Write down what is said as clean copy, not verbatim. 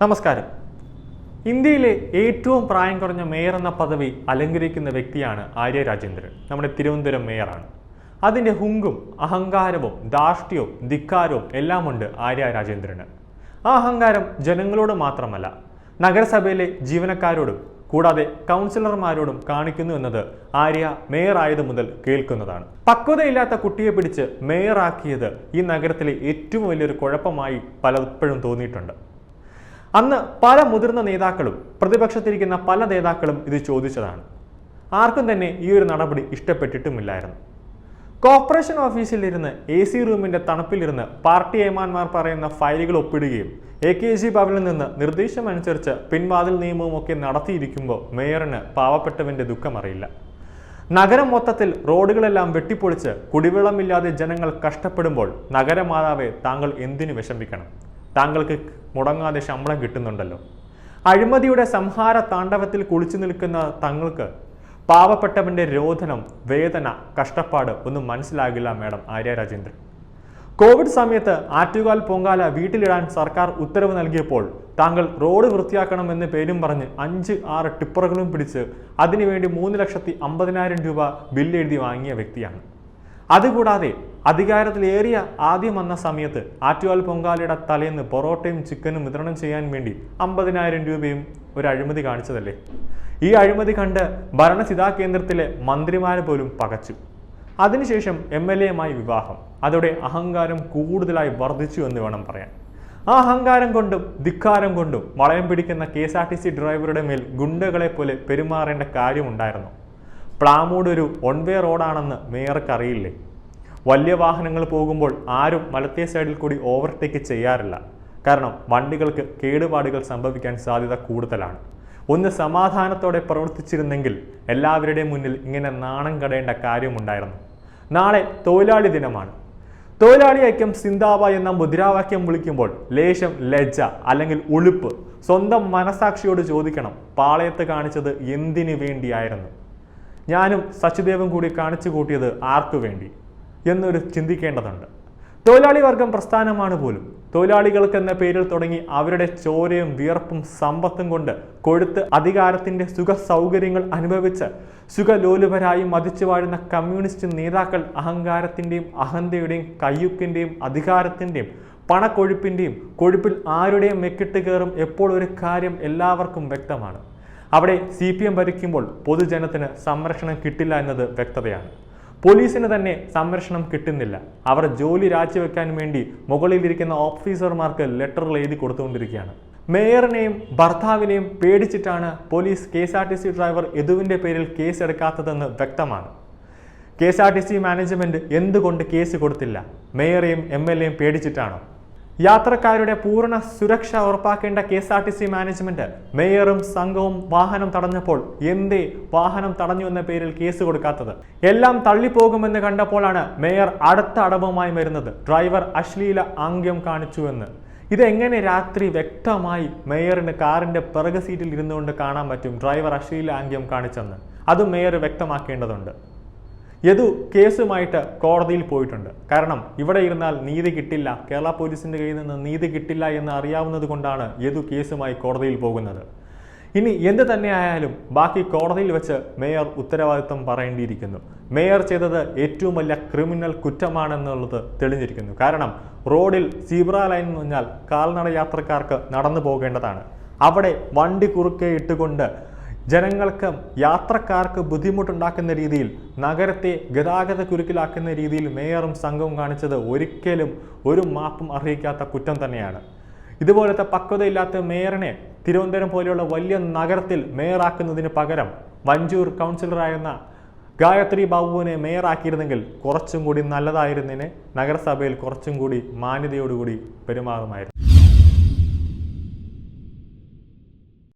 നമസ്കാരം. ഇന്ത്യയിലെ ഏറ്റവും പ്രായം കുറഞ്ഞ മേയർ എന്ന പദവി അലങ്കരിക്കുന്ന വ്യക്തിയാണ് ആര്യ രാജേന്ദ്രൻ. നമ്മുടെ തിരുവനന്തപുരം മേയറാണ്. അതിൻ്റെ ഹുങ്കും അഹങ്കാരവും ധാർഷ്ട്യവും ധിക്കാരവും എല്ലാമുണ്ട് ആര്യ രാജേന്ദ്രന്. ആ അഹങ്കാരം ജനങ്ങളോട് മാത്രമല്ല, നഗരസഭയിലെ ജീവനക്കാരോടും കൂടാതെ കൗൺസിലർമാരോടും കാണിക്കുന്നു എന്നത് ആര്യ മേയർ ആയത് മുതൽ കേൾക്കുന്നതാണ്. പക്വതയില്ലാത്ത കുട്ടിയെ പിടിച്ച് മേയറാക്കിയത് ഈ നഗരത്തിലെ ഏറ്റവും വലിയൊരു കുഴപ്പമായി പലപ്പോഴും തോന്നിയിട്ടുണ്ട്. അന്ന് പല മുതിർന്ന നേതാക്കളും പ്രതിപക്ഷത്തിരിക്കുന്ന പല നേതാക്കളും ഇത് ചോദിച്ചതാണ്. ആർക്കും തന്നെ ഈ ഒരു നടപടി ഇഷ്ടപ്പെട്ടിട്ടുമില്ലായിരുന്നു. കോർപ്പറേഷൻ ഓഫീസിലിരുന്ന് AC റൂമിന്റെ തണുപ്പിലിരുന്ന് പാർട്ടി ഏമാന്മാർ പറയുന്ന ഫയലുകൾ ഒപ്പിടുകയും AKG ഭവനിൽ നിന്ന് നിർദ്ദേശമനുസരിച്ച് പിൻവാതിൽ നിയമവും ഒക്കെ നടത്തിയിരിക്കുമ്പോൾ മേയറിന് പാവപ്പെട്ടവന്റെ ദുഃഖമറിയില്ല. നഗരം മൊത്തത്തിൽ റോഡുകളെല്ലാം വെട്ടിപ്പൊളിച്ച് കുടിവെള്ളമില്ലാതെ ജനങ്ങൾ കഷ്ടപ്പെടുമ്പോൾ നഗരമാതാവെ താങ്കൾ എന്തിനു വിഷമിക്കണം? താങ്കൾക്ക് മുടങ്ങാതെ ശമ്പളം കിട്ടുന്നുണ്ടല്ലോ. അഴിമതിയുടെ സംഹാര താണ്ഡവത്തിൽ കുളിച്ചു നിൽക്കുന്ന തങ്ങൾക്ക് പാവപ്പെട്ടവന്റെ രോദനം, വേദന, കഷ്ടപ്പാട് ഒന്നും മനസ്സിലാകില്ല മാഡം ആര്യ രാജേന്ദ്രൻ. കോവിഡ് സമയത്ത് ആറ്റുകാൽ പൊങ്കാല വീട്ടിലിടാൻ സർക്കാർ ഉത്തരവ് നൽകിയപ്പോൾ താങ്കൾ റോഡ് വൃത്തിയാക്കണമെന്ന് പേരും പറഞ്ഞ് 5-6 ടിപ്പറുകളും പിടിച്ച് അതിനുവേണ്ടി 3,50,000 രൂപ ബില്ല് എഴുതി വാങ്ങിയ വ്യക്തിയാണ്. അതുകൂടാതെ അധികാരത്തിലേറിയ ആദ്യം വന്ന സമയത്ത് ആറ്റുകാൽ പൊങ്കാലയുടെ തലേന്ന് പൊറോട്ടയും ചിക്കനും വിതരണം ചെയ്യാൻ വേണ്ടി 50,000 രൂപയും ഒരു അഴിമതി കാണിച്ചതല്ലേ? ഈ അഴിമതി കണ്ട് ഭരണസിതാ കേന്ദ്രത്തിലെ മന്ത്രിമാര് പോലും പകച്ചു. അതിനുശേഷം MLA-യുമായി വിവാഹം. അതോടെ അഹങ്കാരം കൂടുതലായി വർദ്ധിച്ചു എന്ന് വേണം പറയാൻ. ആ അഹങ്കാരം കൊണ്ടും ധിക്കാരം കൊണ്ടും വളയം പിടിക്കുന്ന KSRTC ഡ്രൈവറുടെ മേൽ ഗുണ്ടകളെ പോലെ പെരുമാറേണ്ട കാര്യമുണ്ടായിരുന്നു. പ്ലാമൂട് ഒരു വേ റോഡാണെന്ന് മേയർക്ക് അറിയില്ലേ? വലിയ വാഹനങ്ങൾ പോകുമ്പോൾ ആരും വലത്തേ സൈഡിൽ കൂടി ഓവർടേക്ക് ചെയ്യാറില്ല. കാരണം വണ്ടികൾക്ക് കേടുപാടുകൾ സംഭവിക്കാൻ സാധ്യത കൂടുതലാണ്. ഒന്ന് സമാധാനത്തോടെ പ്രവർത്തിച്ചിരുന്നെങ്കിൽ എല്ലാവരുടെയും മുന്നിൽ ഇങ്ങനെ നാണം കടയേണ്ട കാര്യമുണ്ടായിരുന്നു. നാളെ തൊഴിലാളി ദിനമാണ്. തൊഴിലാളി ഐക്യം സിന്ദാബാദ് എന്ന മുദ്രാവാക്യം വിളിക്കുമ്പോൾ ലേശം ലജ്ജ അല്ലെങ്കിൽ ഉളുപ്പ് സ്വന്തം മനസാക്ഷിയോട് ചോദിക്കണം, പാളയത്ത് കാണിച്ചത് എന്തിനു വേണ്ടിയായിരുന്നു? ഞാനും സച്ചിദേവും കൂടി കാണിച്ചു കൂട്ടിയത് ആർക്കു വേണ്ടി എന്നൊരു ചിന്തിക്കേണ്ടതുണ്ട്. തൊഴിലാളി വർഗം പ്രസ്ഥാനമാണ് പോലും. തൊഴിലാളികൾക്ക് എന്ന പേരിൽ തുടങ്ങി അവരുടെ ചോരയും വിയർപ്പും സമ്പത്തും കൊണ്ട് കൊഴുത്ത് അധികാരത്തിന്റെ സുഖ സൗകര്യങ്ങൾ അനുഭവിച്ച് സുഖലോലുപരായി മതിച്ചു വാഴുന്ന കമ്മ്യൂണിസ്റ്റ് നേതാക്കൾ അഹങ്കാരത്തിന്റെയും അഹന്തയുടെയും കയ്യുക്കിന്റെയും അധികാരത്തിന്റെയും പണക്കൊഴുപ്പിന്റെയും കൊഴുപ്പിൽ ആരുടെയും മെക്കിട്ട് കയറും എപ്പോൾ ഒരു കാര്യം എല്ലാവർക്കും വ്യക്തമാണ്. അവിടെ CPM ഭരിക്കുമ്പോൾ പൊതുജനത്തിന് സംരക്ഷണം കിട്ടില്ല എന്നത് വ്യക്തതയാണ്. പോലീസിന് തന്നെ സംരക്ഷണം കിട്ടുന്നില്ല. അവർ ജോലി രാജിവെക്കാൻ വേണ്ടി മുകളിലിരിക്കുന്ന ഓഫീസർമാർക്ക് ലെറ്ററുകൾ എഴുതി കൊടുത്തുകൊണ്ടിരിക്കുകയാണ്. മേയറിനെയും ഭർത്താവിനെയും പേടിച്ചിട്ടാണ് പോലീസ് KSRTC ഡ്രൈവർ യദുവിൻ്റെ പേരിൽ കേസ് എടുക്കാത്തതെന്ന് വ്യക്തമാണ്. KSRTC മാനേജ്മെന്റ് എന്തുകൊണ്ട് കേസ് കൊടുത്തില്ല? മേയറെയും MLA-യും പേടിച്ചിട്ടാണോ? യാത്രക്കാരുടെ പൂർണ്ണ സുരക്ഷ ഉറപ്പാക്കേണ്ട KSRTC മാനേജ്മെന്റ് മേയറും സംഘവും വാഹനം തടഞ്ഞപ്പോൾ എന്തേ വാഹനം തടഞ്ഞു എന്ന പേരിൽ കേസ് കൊടുക്കാത്തത്? എല്ലാം തള്ളിപ്പോകുമെന്ന് കണ്ടപ്പോഴാണ് മേയർ അടുത്ത അടവുമായി വരുന്നത്. ഡ്രൈവർ അശ്ലീല ആംഗ്യം കാണിച്ചു എന്ന്. ഇതെങ്ങനെ രാത്രി വ്യക്തമായി മേയറിന് കാറിന്റെ പിറക് സീറ്റിൽ ഇരുന്നുകൊണ്ട് കാണാൻ പറ്റും ഡ്രൈവർ അശ്ലീല ആംഗ്യം കാണിച്ചെന്ന്? അതും മേയർ വ്യക്തമാക്കേണ്ടതുണ്ട്. യദു കേസുമായിട്ട് കോടതിയിൽ പോയിട്ടുണ്ട്. കാരണം ഇവിടെ ഇരുന്നാൽ നീതി കിട്ടില്ല, കേരള പോലീസിന്റെ കയ്യിൽ നിന്ന് നീതി കിട്ടില്ല എന്ന് അറിയാവുന്നത് കൊണ്ടാണ് യദു കേസുമായി കോടതിയിൽ പോകുന്നത്. ഇനി എന്ത് തന്നെയായാലും ബാക്കി കോടതിയിൽ വെച്ച് മേയർ ഉത്തരവാദിത്വം പറയേണ്ടിയിരിക്കുന്നു. മേയർ ചെയ്തത് ഏറ്റവും വലിയ ക്രിമിനൽ കുറ്റമാണെന്നുള്ളത് തെളിഞ്ഞിരിക്കുന്നു. കാരണം റോഡിൽ സീബ്ര ലൈൻ എന്ന് പറഞ്ഞാൽ കാൽനട യാത്രക്കാർക്ക് നടന്നു പോകേണ്ടതാണ്. അവിടെ വണ്ടി കുറുക്കെ ഇട്ടുകൊണ്ട് ജനങ്ങൾക്ക് യാത്രക്കാർക്ക് ബുദ്ധിമുട്ടുണ്ടാക്കുന്ന രീതിയിൽ നഗരത്തെ ഗതാഗത കുരുക്കിലാക്കുന്ന രീതിയിൽ മേയറും സംഘവും കാണിച്ചത് ഒരിക്കലും ഒരു മാപ്പും അർഹിക്കാത്ത കുറ്റം തന്നെയാണ്. ഇതുപോലത്തെ പക്വതയില്ലാത്ത മേയറിനെ തിരുവനന്തപുരം പോലെയുള്ള വലിയ നഗരത്തിൽ മേയറാക്കുന്നതിന് പകരം വഞ്ചൂർ കൗൺസിലറായിരുന്ന ഗായത്രി ബാബുവിനെ മേയറാക്കിയിരുന്നെങ്കിൽ കുറച്ചും കൂടി നല്ലതായിരുന്നതിന് നഗരസഭയിൽ കുറച്ചും കൂടി മാന്യതയോടുകൂടി പെരുമാറുമായിരുന്നു.